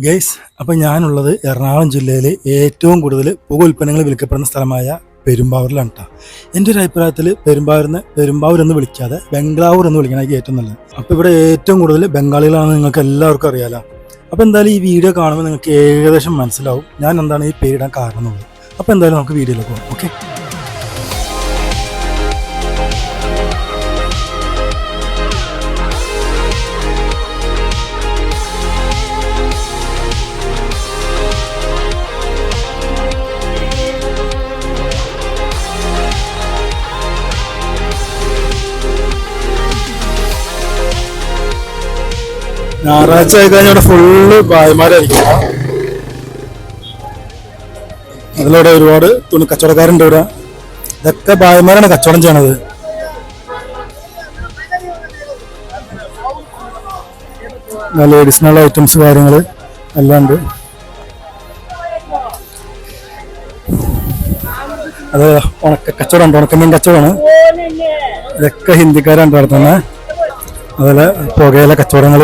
Guys, അപ്പോൾ ഞാനുള്ളത് എറണാകുളം ജില്ലയിലെ ഏറ്റവും കൂടുതൽ പുക ഉൽപ്പന്നങ്ങൾ വിൽക്കപ്പെടുന്ന സ്ഥലമായ പെരുമ്പാവൂരിലാണ് കേട്ടോ. എൻ്റെ ഒരു അഭിപ്രായത്തിൽ പെരുമ്പാവൂർ എന്ന് വിളിക്കാതെ ബംഗ്ലാവൂർ എന്ന് വിളിക്കണമെങ്കിൽ ഏറ്റവും നല്ലത്. അപ്പോൾ ഇവിടെ ഏറ്റവും കൂടുതൽ ബംഗാളികളാണെന്ന് നിങ്ങൾക്ക് എല്ലാവർക്കും അറിയാലോ. അപ്പോൾ എന്തായാലും ഈ വീഡിയോ കാണുമ്പോൾ നിങ്ങൾക്ക് ഏകദേശം മനസ്സിലാവും ഞാൻ എന്താണ് ഈ പേരിടാൻ കാരണം എന്നുള്ളത്. അപ്പോൾ എന്തായാലും നമുക്ക് വീഡിയോയിലേക്ക് പോകാം. ഓക്കെ. ഞായറാഴ്ച ആയി കഴിഞ്ഞാൽ ഇവിടെ ഫുള്ള് ഭായിമാരായിരിക്കും. അതിലൂടെ ഒരുപാട് തുണി കച്ചവടക്കാരുണ്ട് ഇവിടെ. ഇതൊക്കെ ഭായിമാരാണ് കച്ചവടം ചെയ്യണത്. ലേഡീസിനുള്ള ഐറ്റംസ് കാര്യങ്ങൾ എല്ലാം ഉണ്ട്. അത് കച്ചവടം ഉണ്ട്, ഉണക്കമീൻ കച്ചവടമാണ്. ഇതൊക്കെ ഹിന്ദിക്കാരാണ് നടത്തുന്നത്. അതുപോലെ പുകയില കച്ചവടങ്ങൾ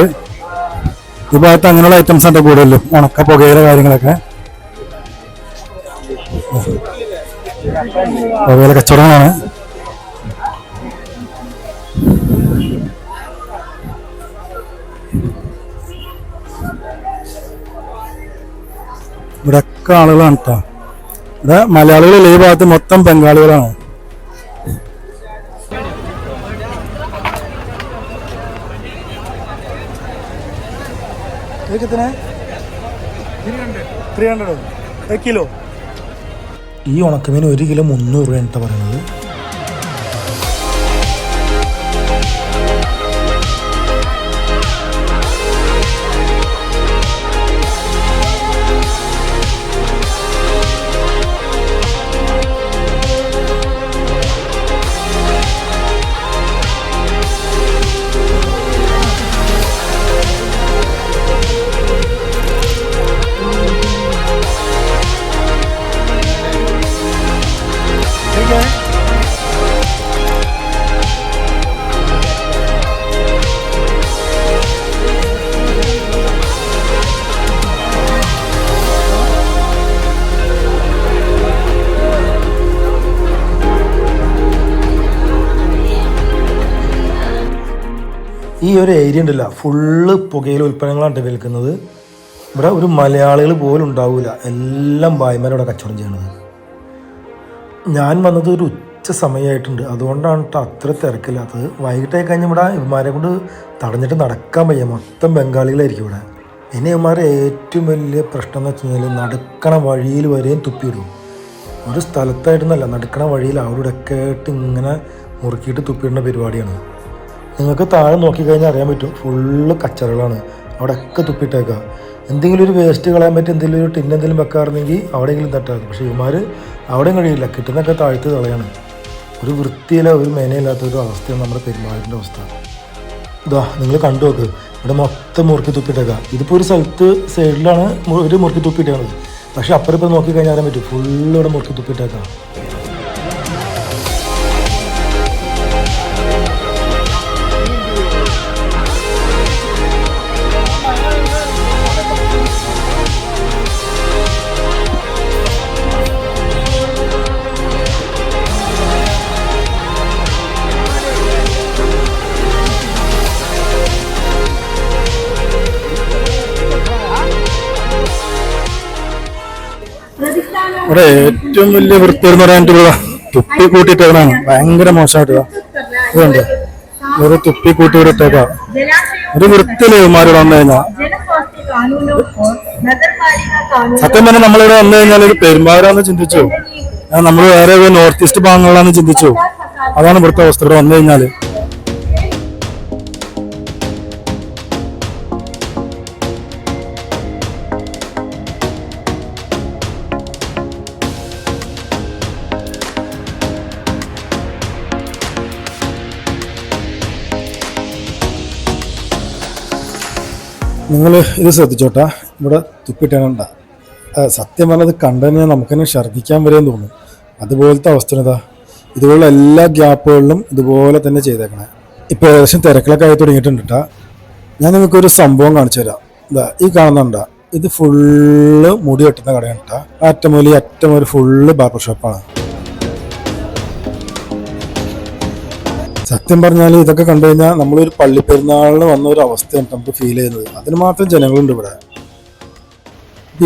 ഈ ഭാഗത്ത് അങ്ങനെയുള്ള ഐറ്റംസ് ഉണ്ട് കൂടുതലും, ഉണക്ക പുകയില കാര്യങ്ങളൊക്കെ. പുകയില കച്ചവടങ്ങളാണ്. ഇവിടെയൊക്കെ ആളുകളാണ് കേട്ടോ. ഇവിടെ മലയാളികളിൽ ഈ ഭാഗത്ത് മൊത്തം ബംഗാളികളാണ്. കിലോ ഈ ഉണക്കമീൻ 1 കിലോ 300 രൂപയാണ് പറയുന്നത്. ഈ ഒരു ഏരിയ ഉണ്ടല്ല, ഫുള്ള് പുകയില ഉൽപ്പന്നങ്ങളാണ് വിൽക്കുന്നത്. ഇവിടെ ഒരു മലയാളികൾ പോലും ഉണ്ടാവില്ല, എല്ലാം ഭായിമാരോടെ കച്ചവടം ചെയ്യണത്. ഞാൻ വന്നത് ഒരു ഉച്ച സമയമായിട്ടുണ്ട്, അതുകൊണ്ടാണ് കേട്ടോ അത്ര തിരക്കില്ലാത്തത്. വൈകിട്ടായി കഴിഞ്ഞാൽ ഇവിടെ ഇവന്മാരെ കൊണ്ട് തടഞ്ഞിട്ട് നടക്കാൻ വയ്യ, മൊത്തം ബംഗാളികളായിരിക്കും ഇവിടെ. ഇനി ഇവന്മാരെ ഏറ്റവും വലിയ പ്രശ്നം എന്ന് വെച്ച് കഴിഞ്ഞാൽ നടക്കണ വഴിയിൽ വരെയും തുപ്പിയിടും. ഒരു സ്ഥലത്തായിട്ടൊന്നല്ല, നടക്കണ വഴിയിൽ അവിടെയൊക്കെ ആയിട്ട് ഇങ്ങനെ മുറുക്കിയിട്ട് തുപ്പിയിടുന്ന പരിപാടിയാണ്. നിങ്ങൾക്ക് താഴെ നോക്കിക്കഴിഞ്ഞാൽ അറിയാൻ പറ്റും, ഫുള്ള് കച്ചറകളാണ്. അവിടെയൊക്കെ തുപ്പിയിട്ടേക്കുക. എന്തെങ്കിലും ഒരു വേസ്റ്റ് കളയാൻ പറ്റും, എന്തെങ്കിലും ഒരു ടിന്നെന്തെങ്കിലും വെക്കാറുണ്ടെങ്കിൽ അവിടെയെങ്കിലും തട്ടാക്കും. പക്ഷേ ഇവന്മാർ അവിടെയും കഴിയില്ല, കിട്ടുന്നൊക്കെ താഴ്ത്ത് കളയാണ്. ഒരു വൃത്തിയില്ല, ഒരു മേനയില്ലാത്ത ഒരു അവസ്ഥയാണ് നമ്മുടെ പെരുമാറിൻ്റെ അവസ്ഥ. ഇതാ നിങ്ങൾ കണ്ടു നോക്ക്, ഇവിടെ മൊത്തം മുറുക്കി തുപ്പിയിട്ടേക്കുക. ഇതിപ്പോൾ ഒരു സ്ഥലത്ത് സൈഡിലാണ് ഒരു മുറുക്കി തുപ്പിയിട്ടേക്കുന്നത്, പക്ഷേ അപ്പുറം ഇപ്പോൾ നോക്കിക്കഴിഞ്ഞാൽ അറിയാൻ പറ്റും, ഫുള്ള് ഇവിടെ മുറുക്കി തുപ്പിയിട്ടേക്കാം. ഇവിടെ ഏറ്റവും വലിയ വൃത്തി എന്ന് പറയാനായിട്ടുള്ള തുപ്പി കൂട്ടിയിട്ടേക്കാണ്, ഭയങ്കര മോശമായിട്ടുള്ള ഇതുണ്ട്. ഒരു തുപ്പി കൂട്ടി വിട്ടേക്കാം. ഒരു വൃത്തിയില് ഇവന്മാരിവിടെ വന്നു കഴിഞ്ഞാൽ. സത്യം പറഞ്ഞാൽ നമ്മളിവിടെ വന്നു കഴിഞ്ഞാൽ ഒരു പെരുമ്പാവൂരാന്ന് ചിന്തിച്ചു, നമ്മൾ വേറെ നോർത്ത് ഈസ്റ്റ് ഭാഗങ്ങളിലാന്ന് ചിന്തിച്ചു. അതാണ് ഇവിടുത്തെ അവസ്ഥ. ഇവിടെ വന്നു കഴിഞ്ഞാൽ നിങ്ങൾ ഇത് ശ്രദ്ധിച്ചോട്ടാ, ഇവിടെ തുപ്പിട്ടേണ്ട. സത്യം പറഞ്ഞത് കണ്ടതിന് നമുക്ക് തന്നെ ഛർദ്ദിക്കാൻ വരെയും തോന്നും. അതുപോലത്തെ അവസ്ഥ. ഇതുപോലുള്ള എല്ലാ ഗ്യാപ്പുകളിലും ഇതുപോലെ തന്നെ ചെയ്തേക്കണേ. ഇപ്പോൾ ഏകദേശം തിരക്കിലൊക്കെ ആയി തുടങ്ങിയിട്ടുണ്ട് കേട്ടോ. ഞാൻ നിങ്ങൾക്കൊരു സംഭവം കാണിച്ചു തരാം. ഇതാ ഈ കാണുന്നുണ്ടോ, ഇത് ഫുള്ള് മുടി വെട്ടുന്ന കടയാണ് കേട്ടോ. അറ്റം മുതൽ ഈ അറ്റം ഒരു ഫുള്ള് ബാർബർ ഷോപ്പാണ്. സത്യം പറഞ്ഞാൽ ഇതൊക്കെ കണ്ടു കഴിഞ്ഞാൽ നമ്മളൊരു പള്ളിപ്പെരുന്നാളിന് വന്ന ഒരു അവസ്ഥയാണ് നമുക്ക് ഫീൽ ചെയ്യുന്നത്. അതിന് മാത്രം ജനങ്ങളുണ്ട് ഇവിടെ.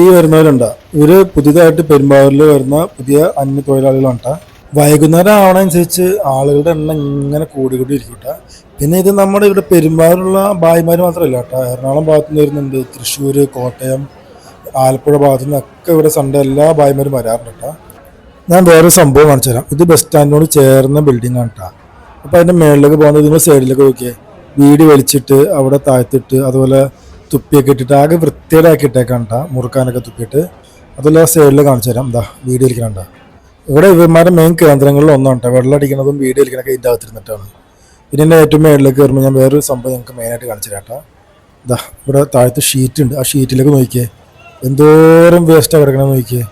ഈ വരുന്നവരുണ്ട്, ഇവര് പുതിയതായിട്ട് പെരുമ്പാവൂരിൽ വരുന്ന പുതിയ അന്യ തൊഴിലാളികളാണ് കേട്ടോ. വൈകുന്നേരം ആവണനുസരിച്ച് ആളുകളുടെ എണ്ണം ഇങ്ങനെ കൂടി ഇരിക്കട്ടെ. പിന്നെ ഇത് നമ്മുടെ ഇവിടെ പെരുമ്പാവൂരുള്ള ഭായിമാർ മാത്രമല്ല കേട്ടോ, എറണാകുളം ഭാഗത്തു നിന്ന് വരുന്നുണ്ട്, തൃശ്ശൂർ, കോട്ടയം, ആലപ്പുഴ ഭാഗത്തു നിന്നൊക്കെ ഇവിടെ സൺഡേ എല്ലാ ഭായിമാരും വരാറുണ്ട് കേട്ടോ. ഞാൻ വേറൊരു സംഭവം കാണിച്ചു തരാം. ഇത് ബസ് സ്റ്റാൻഡിനോട് ചേർന്ന ബിൽഡിംഗ് ആണ് കേട്ടോ. അപ്പോൾ അതിൻ്റെ മേളിലേക്ക് പോകുന്നത് ഇതിൻ്റെ സൈഡിലേക്ക് നോക്കിയേ, വീട് വലിച്ചിട്ട് അവിടെ താഴ്ത്തിട്ട് അതുപോലെ തുപ്പിയൊക്കെ ഇട്ടിട്ട് ആകെ വൃത്തിയേടാക്കി ഇട്ടേക്കാണ് കേട്ടോ, മുറുക്കാനൊക്കെ തുപ്പിയിട്ട്. അതുപോലെ സൈഡിൽ കാണിച്ചു തരാം. എന്താ വീട് വലിക്കണണ്ട. ഇവിടെ ഇവന്മാരുടെ മെയിൻ കേന്ദ്രങ്ങളിൽ ഒന്നാണ് കേട്ടോ, വെള്ളം അടിക്കുന്നതും വീട് വലിക്കണൊക്കെ ഇതിൻ്റെ അകത്തിരുന്നിട്ടാണ്. പിന്നെ എൻ്റെ ഏറ്റവും മേളിലേക്ക് കയറുമ്പോൾ ഞാൻ വേറൊരു സംഭവം ഞങ്ങൾക്ക് മെയിനായിട്ട് കാണിച്ചു തരാം കേട്ടോ. ഇതാ ഇവിടെ താഴത്ത് ഷീറ്റ് ഉണ്ട്, ആ ഷീറ്റിലേക്ക് നോക്കിയേ എന്തോരം വേസ്റ്റാണ് കിടക്കണമെന്ന് നോക്കിയേ,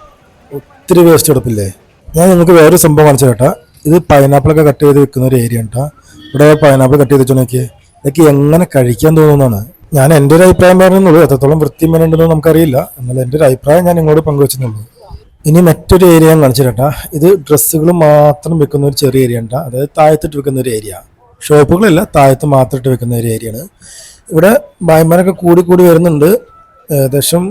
ഒത്തിരി വേസ്റ്റ് എടുപ്പില്ലേ. ഞാൻ നിങ്ങൾക്ക് വേറൊരു സംഭവം കാണിച്ചു കേട്ടോ. ഇത് പൈനാപ്പിളൊക്കെ കട്ട് ചെയ്ത് വെക്കുന്ന ഒരു ഏരിയ കേട്ടോ. ഇവിടെ പൈനാപ്പിൾ കട്ട് ചെയ്ത് വെച്ച് നോക്കിയേ, ഇതൊക്കെ എങ്ങനെ കഴിക്കാൻ തോന്നുന്നതാണ്. ഞാൻ എൻ്റെ ഒരു അഭിപ്രായം പറയുന്നുള്ളൂ, എത്രത്തോളം വൃത്തി ഉണ്ടെന്ന് നമുക്കറിയില്ല, എന്നാൽ എൻ്റെ ഒരു അഭിപ്രായം ഞാൻ നിങ്ങളോട് പങ്കുവെച്ചെന്നുള്ളൂ. ഇനി മറ്റൊരു ഏരിയ ഞാൻ കാണിച്ചു കേട്ടോ. ഇത് ഡ്രസ്സുകൾ മാത്രം വെക്കുന്ന ഒരു ചെറിയ ഏരിയ ഉണ്ട്, അതായത് താഴത്തിട്ട് വെക്കുന്ന ഒരു ഏരിയ. ഷോപ്പുകളല്ല, താഴത്ത് മാത്രം ഇട്ട് വെക്കുന്ന ഒരു ഏരിയയാണ്. ഇവിടെ ഭായിമാരൊക്കെ കൂടി വരുന്നുണ്ട്. ഏകദേശം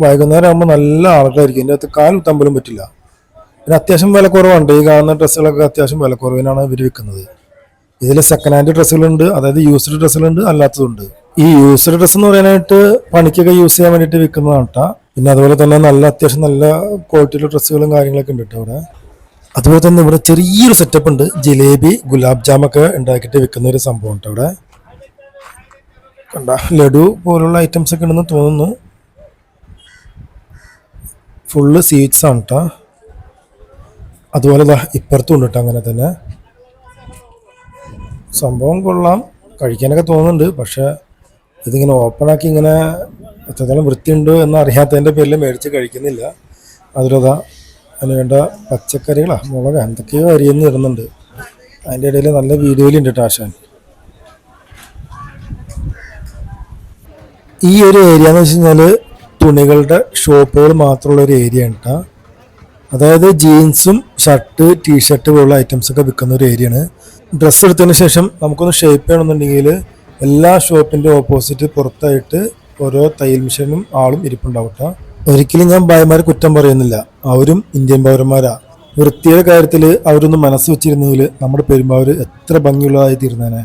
വൈകുന്നേരം ആകുമ്പോൾ നല്ല ആൾക്കാരായിരിക്കും, ഇതിൻ്റെ അകത്ത് കാൽ കുത്താൻ പോലും പറ്റില്ല. പിന്നെ അത്യാവശ്യം വില കുറവുണ്ട്, ഈ കാണുന്ന ഡ്രസ്സുകളൊക്കെ അത്യാവശ്യം വില കുറവിനാണ് ഇവർ വിൽക്കുന്നത്. ഇതിൽ സെക്കൻഡ് ഹാൻഡ് ഡ്രസ്സുകളുണ്ട്, അതായത് യൂസ്ഡ് ഡ്രസ്സുകളുണ്ട്, അല്ലാത്തതുണ്ട്. ഈ യൂസ്ഡ് ഡ്രസ്സ് എന്ന് പറയാനായിട്ട് പണിക്കൊക്കെ യൂസ് ചെയ്യാൻ വേണ്ടിയിട്ട് വിൽക്കുന്നതാണ് കേട്ടോ. പിന്നെ അതുപോലെ തന്നെ അത്യാവശ്യം നല്ല ക്വാളിറ്റിയുള്ള ഡ്രസ്സുകളും കാര്യങ്ങളൊക്കെ ഉണ്ട് കേട്ടോ ഇവിടെ. അതുപോലെ തന്നെ ഇവിടെ ചെറിയൊരു സെറ്റപ്പ് ഉണ്ട്, ജിലേബി, ഗുലാബ് ജാമൊക്കെ ഉണ്ടാക്കിയിട്ട് വിൽക്കുന്ന ഒരു സംഭവം കേട്ടോ ഇവിടെ. കണ്ട ലഡു പോലുള്ള ഐറ്റംസ് ഒക്കെ ഉണ്ടെന്ന് തോന്നുന്നു. ഫുള്ള് സ്വീറ്റ്സ് ആണ് കേട്ടോ. അതുപോലെ ഇപ്പുറത്തും ഉണ്ട് കേട്ടോ അങ്ങനെ തന്നെ. സംഭവം കൊള്ളാം, കഴിക്കാനൊക്കെ തോന്നുന്നുണ്ട്. പക്ഷെ ഇതിങ്ങനെ ഓപ്പണാക്കി ഇങ്ങനെ എത്രത്തോളം വൃത്തിയുണ്ടോ എന്ന് അറിയാത്തതിൻ്റെ പേരിൽ മേടിച്ച് കഴിക്കുന്നില്ല. അതിലതാ അതിന് വേണ്ട പച്ചക്കറികളാണ്, മുളക് എന്തൊക്കെയോ അരിയെന്ന് ഇടുന്നുണ്ട്. അതിൻ്റെ ഇടയിൽ നല്ല വീഡിയോയിലുണ്ട് കേട്ടോ ആശാൻ. ഈ ഒരു ഏരിയ എന്ന് വെച്ച് കഴിഞ്ഞാൽ തുണികളുടെ ഷോപ്പുകൾ മാത്രമുള്ള ഒരു ഏരിയ ആണ് കേട്ടോ. അതായത് ജീൻസും ഷർട്ട്, ടീഷർട്ട് പോലുള്ള ഐറ്റംസ് ഒക്കെ വിൽക്കുന്ന ഒരു ഏരിയയാണ്. ഡ്രസ്സ് എടുത്തതിന് ശേഷം നമുക്കൊന്ന് ഷേപ്പ് ചെയ്യണമെന്നുണ്ടെങ്കിൽ എല്ലാ ഷോപ്പിൻ്റെ ഓപ്പോസിറ്റ് പുറത്തായിട്ട് ഓരോ തയ്യൽ മെഷീനും ആളും ഇരിപ്പുണ്ടാവും കേട്ടോ. ഒരിക്കലും ഞാൻ ഭായിമാരെ കുറ്റം പറയുന്നില്ല, അവരും ഇന്ത്യൻ പൗരന്മാരാ. വൃത്തിയുടെ കാര്യത്തിൽ അവരൊന്ന് മനസ്സ് വെച്ചിരുന്നെങ്കിൽ നമ്മുടെ പെരുമ്പാവൂർ എത്ര ഭംഗിയുള്ളതായി തീർന്നേനെ.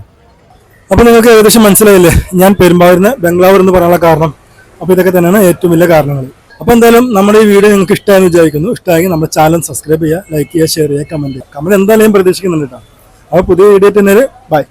അപ്പോൾ നിങ്ങൾക്ക് ഏകദേശം മനസ്സിലായില്ലേ ഞാൻ പെരുമ്പാവൂരിനെ ബംഗ്ലാവൂർ എന്ന് പറയാനുള്ള കാരണം. അപ്പോൾ ഇതൊക്കെ തന്നെയാണ് ഏറ്റവും വലിയ കാരണങ്ങൾ. അപ്പോൾ എന്തായാലും നമ്മുടെ ഈ വീഡിയോ നിങ്ങൾക്ക് ഇഷ്ടമായെന്ന് വിചാരിക്കുന്നു. ഇഷ്ടമായെങ്കിൽ നമ്മുടെ ചാനൽ സബ്സ്ക്രൈബ് ചെയ്യുക, ലൈക്ക് ചെയ്യുക, ഷെയർ ചെയ്യുക, കമൻറ്റ് ചെയ്യുക. കമൻറ്റ് എന്തായാലും ഞാൻ പ്രതീക്ഷിക്കുന്നുണ്ട് കേട്ടോ. അപ്പോൾ പുതിയ വീഡിയോ തന്നെ ബൈ.